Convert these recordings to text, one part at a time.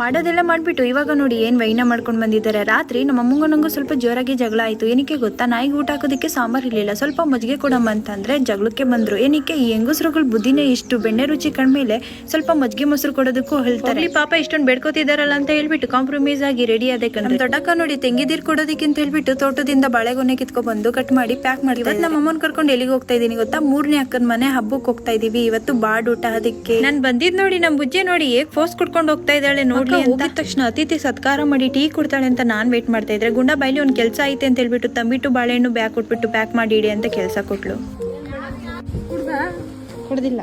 ಮಾಡೋದೆಲ್ಲ ಮಾಡ್ಬಿಟ್ಟು ಇವಾಗ ನೋಡಿ ಏನ್ ವೈನ ಮಾಡ್ಕೊಂಡು ಬಂದಿದ್ದಾರೆ. ರಾತ್ರಿ ನಮ್ಮ ಅಮ್ಮಂಗೂ ನಂಗೂ ಸ್ವಲ್ಪ ಜೋರಾಗಿ ಜಗಳ ಆಯ್ತು. ಏನಕ್ಕೆ ಗೊತ್ತಾ, ನಾಯಿಗೆ ಊಟ ಹಾಕೋದಕ್ಕೆ ಸಾಂಬಾರ್ ಇರ್ಲಿಲ್ಲ, ಸ್ವಲ್ಪ ಮಜ್ಜಿಗೆ ಕೊಡಮ್ಮ ಅಂತಂದ್ರೆ ಜಗಳಕ್ಕೆ ಬಂದ್ರು. ಏನಕ್ಕೆ, ಈ ಹೆಂಗಸ್ರುಗಳು ಬುದ್ಧಿನೇ ಇಷ್ಟು, ಬೆಣ್ಣೆ ರುಚಿ ಕಣ್ಮೇಲೆ ಸ್ವಲ್ಪ ಮಜ್ಜಿಗೆ ಮೊಸರು ಕೊಡೋದಕ್ಕೂ ಹೇಳ್ತಾರೆ. ಪಾಪ ಇಷ್ಟೊಂದು ಬೇಡ್ಕೋತಿದಾರಲ್ಲ ಅಂತ ಹೇಳ್ಬಿಟ್ಟು ಕಾಂಪ್ರಮೈಸ್ ಆಗಿ ರೆಡಿ ಆದೆ ಕಣ್ರಿ. ದೊಡ್ಡಕ್ಕ ನೋಡಿ ತೆಂಗಿದೀರ್ ಕೊಡೋದಕ್ಕೆ ಅಂತ ಹೇಳ್ಬಿಟ್ಟು ತೋಟದಿಂದ ಬಾಳೆಗೊನೆ ಕಿತ್ಕೊ ಬಂದು ಕಟ್ ಮಾಡಿ ಪ್ಯಾಕ್ ಮಾಡಿ ಇವತ್ತು ನಮ್ಮ ಅಮ್ಮನ್ ಕರ್ಕೊಂಡು ಎಲ್ಲಿಗೆ ಹೋಗ್ತಾ ಇದೀನಿ ಗೊತ್ತಾ, 3ನೇ ಅಕ್ಕನ ಮನೆ ಹಬ್ಬಕ್ಕೆ ಹೋಗ್ತಾ ಇದೀವಿ. ಇವತ್ತು ಬಾಡೂಟ. ಅದಕ್ಕೆ ನಾನ್ ಬಂದಿದ್ ನೋಡಿ ನಮ್ ಬುಜ್ಜೆ ನೋಡಿ ಹೇಗ್ ಫೋರ್ಸ್ ಕೊಡ್ಕೊಂಡು ಹೋಗ್ತಾ ಇದ್ದಾಳೆ ನೋಡಿ. ಹೋಗಿದ ತಕ್ಷಣ ಅತಿಥಿ ಸತ್ಕಾರ ಮಾಡಿ ಟೀ ಕೊಡ್ತಾಳೆ ಅಂತ ನಾನ್ ವೇಟ್ ಮಾಡ್ತಾ ಇದ್ರೆ, ಗುಂಡ ಬೈಲಿ ಒಂದ್ ಕೆಲಸ ಐತೆ ಅಂತ ಹೇಳ್ಬಿಟ್ಟು ತಂಬಿಟ್ಟು ಬಾಳೆಹಣ್ಣು ಬ್ಯಾಗ್ ಕೊಟ್ಬಿಟ್ಟು ಪ್ಯಾಕ್ ಮಾಡಿ ಇಡಿ ಅಂತ ಕೆಲಸ ಕೊಟ್ಲು. ಕುಡ್ದಿಲ್ಲ.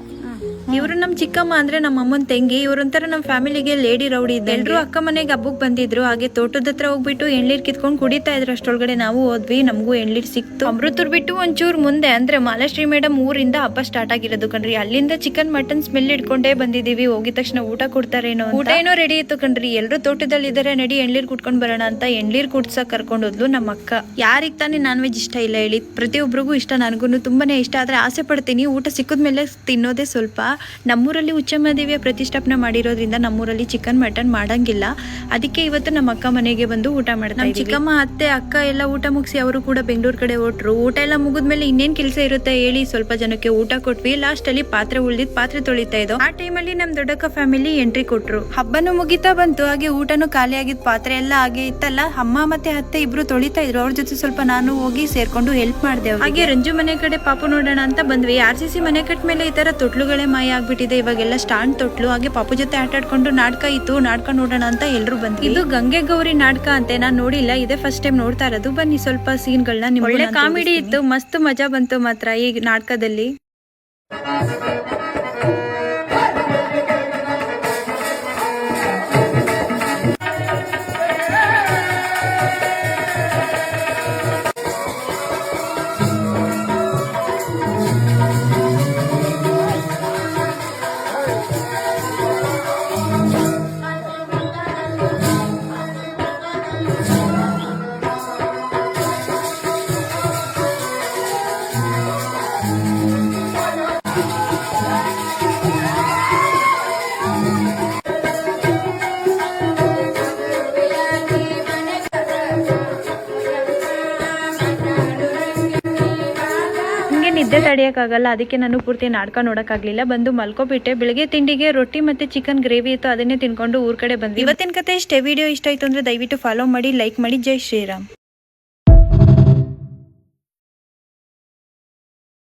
ಇವ್ರು ನಮ್ ಚಿಕ್ಕಮ್ಮ ಅಂದ್ರೆ ನಮ್ಮ ಅಮ್ಮನ್ ತಂಗಿ. ಇವ್ರೊಂಥರ ನಮ್ ಫ್ಯಾಮಿಲಿಗೆ ಲೇಡಿ ರೌಡಿ ಇದ್ದ. ಎಲ್ರು ಅಕ್ಕ ಮನೆಗೆ ಹಬ್ಬಕ್ ಬಂದಿದ್ರು. ಹಾಗೆ ತೋಟದ ಹತ್ರ ಹೋಗ್ಬಿಟ್ಟು ಎಣ್ನೀರ್ ಕಿತ್ಕೊಂಡ್ ಕುಡಿತಾ ಇದ್ರು. ಅಷ್ಟೊಳಗಡೆ ನಾವು ಹೋದ್ವಿ, ನಮಗೂ ಎಣ್ನೀರ್ ಸಿಕ್ತು. ಅಮೃತೂರ್ ಬಿಟ್ಟು ಒಂಚೂರ್ ಮುಂದೆ ಅಂದ್ರೆ ಮಾಲಾಶ್ರೀ ಮೇಡಮ್ ಊರಿಂದ ಹಬ್ಬ ಸ್ಟಾರ್ಟ್ ಆಗಿರೋದು ಕಣ್ರಿ. ಅಲ್ಲಿಂದ ಚಿಕನ್ ಮಟನ್ ಸ್ಮೆಲ್ ಇಟ್ಕೊಂಡೇ ಬಂದಿದೀವಿ. ಹೋಗಿದ ತಕ್ಷಣ ಊಟ ಕೊಡ್ತಾರೇನೋ, ಊಟ ಏನೋ ರೆಡಿ ಇತ್ತು ಕಣ್ರಿ. ಎಲ್ರು ತೋಟದಲ್ಲಿ ಇದಾರೆ, ನಡಿ ಎಣ್ನೀರ್ ಕುಟ್ಕೊಂಡ್ ಬರೋಣ ಅಂತ ಎಣ್ನೀರ್ ಕುಡ್ಸಕ್ ಕರ್ಕೊಂಡ್ ಹೋದ್ಲು ನಮ್ಮ ಅಕ್ಕ. ಯಾರಿಗ್ ತಾನೇ ನಾನ್ ವೆಜ್ ಇಷ್ಟ ಇಲ್ಲ ಹೇಳಿ, ಪ್ರತಿಯೊಬ್ಬರಿಗೂ ಇಷ್ಟ, ನನಗೂ ತುಂಬಾನೇ ಇಷ್ಟ. ಆದ್ರೆ ಆಸೆ ಪಡ್ತೀನಿ, ಊಟ ಸಿಕ್ಕದ್ಮೇಲೆ ತಿನ್ನೋದೇ ಸ್ವಲ್ಪ. ನಮ್ಮೂರಲ್ಲಿ ಉಚ್ಚಮ್ಮದೇವಿಯ ಪ್ರತಿಷ್ಠಾಪನೆ ಮಾಡಿರೋದ್ರಿಂದ ನಮ್ಮೂರಲ್ಲಿ ಚಿಕನ್ ಮಟನ್ ಮಾಡಂಗಿಲ್ಲ. ಅದಕ್ಕೆ ಇವತ್ತು ನಮ್ಮ ಅಕ್ಕ ಮನೆಗೆ ಬಂದು ಊಟ ಮಾಡ್ತಾ ಇದ್ದೀವಿ. ಚಿಕ್ಕಮ್ಮ ಅತ್ತೆ ಅಕ್ಕ ಎಲ್ಲ ಊಟ ಮುಗಿಸಿ ಅವರು ಕೂಡ ಬೆಂಗಳೂರು ಕಡೆ ಹೊಟ್ರು. ಊಟ ಎಲ್ಲ ಮುಗಿದ್ಮೇಲೆ ಇನ್ನೇನ್ ಕೆಲಸ ಇರುತ್ತೆ ಹೇಳಿ, ಸ್ವಲ್ಪ ಜನಕ್ಕೆ ಊಟ ಕೊಟ್ವಿ. ಲಾಸ್ಟ್ ಅಲ್ಲಿ ಪಾತ್ರೆ ಉಳ್ದಿದ್ ಪಾತ್ರೆ ತೊಳಿತಾ ಇದ್ದೋ. ಆ ಟೈಮಲ್ಲಿ ನಮ್ ದೊಡ್ಡಕ್ಕ ಫ್ಯಾಮಿಲಿ ಎಂಟ್ರಿ ಕೊಟ್ರು. ಹಬ್ಬನು ಮುಗಿತಾ ಬಂತು, ಹಾಗೆ ಊಟನು ಖಾಲಿ ಆಗಿದ್ ಪಾತ್ರೆ ಎಲ್ಲ ಹಾಗೆ ಇತ್ತಲ್ಲ. ಅಮ್ಮ ಮತ್ತೆ ಅತ್ತೆ ಇಬ್ರು ತೊಳಿತಾ ಇದ್ರು. ಅವ್ರ ಜೊತೆ ಸ್ವಲ್ಪ ನಾನು ಹೋಗಿ ಸೇರ್ಕೊಂಡು ಹೆಲ್ಪ್ ಮಾಡ್ದೆ. ಹಾಗೆ ರಂಜು ಮನೆ ಕಡೆ ಪಾಪು ನೋಡೋಣ ಅಂತ ಬಂದ್ವಿ. RCC ಮನೆ ಕಟ್ ಮೇಲೆ ಈ ತರ ತೊಟ್ಲುಗಳೇ ಮಾಯ ಆಗ್ಬಿಟ್ಟಿದೆ. ಇವಾಗೆಲ್ಲ ಸ್ಟಾಂಡ್ ತೊಟ್ಲು. ಹಾಗೆ ಪಾಪು ಜೊತೆ ಆಟ ಆಡ್ಕೊಂಡು ನಾಟಕ ಇತ್ತು, ನಾಟಕ ನೋಡೋಣ ಅಂತ ಎಲ್ರು ಬಂದ್ವಿ. ಇದು ಗಂಗೆ ಗೌರಿ ನಾಟಕ ಅಂತೆ, ನಾನ್ ನೋಡಿಲ್ಲ, ಇದೇ ಫಸ್ಟ್ ಟೈಮ್ ನೋಡ್ತಾ ಇರೋದು. ಬನ್ನಿ ಸ್ವಲ್ಪ ಸೀನ್ಗಳನ್ನ. ಒಳ್ಳೆ ಕಾಮಿಡಿ ಇತ್ತು, ಮಸ್ತ್ ಮಜಾ ಬಂತು ಮಾತ್ರ ಈ ನಾಟಕದಲ್ಲಿ. ನಿದ್ದೆ ತಡೆಯಕ್ಕಾಗಲ್ಲ, ಅದಕ್ಕೆ ನಾನು ಪೂರ್ತಿ ನಾಟಕ ನೋಡಕ್ಕಾಗ್ಲಿಲ್ಲ. ಬಂದು ಮಲ್ಕೋಬಿಟ್ಟೆ. ಬೆಳಗ್ಗೆ ತಿಂಡಿಗೆ ರೊಟ್ಟಿ ಮತ್ತೆ ಚಿಕನ್ ಗ್ರೇವಿ ಇತ್ತು, ಅದನ್ನೇ ತಿನ್ಕೊಂಡು ಊರ್ ಕಡೆ ಬಂದ್ವಿ. ಇವತ್ತಿನ ಕತೆ ಇಷ್ಟೇ. ವಿಡಿಯೋ ಇಷ್ಟ ಆಯ್ತು ಅಂದ್ರೆ ದಯವಿಟ್ಟು ಫಾಲೋ ಮಾಡಿ, ಲೈಕ್ ಮಾಡಿ. ಜೈ ಶ್ರೀರಾಮ್.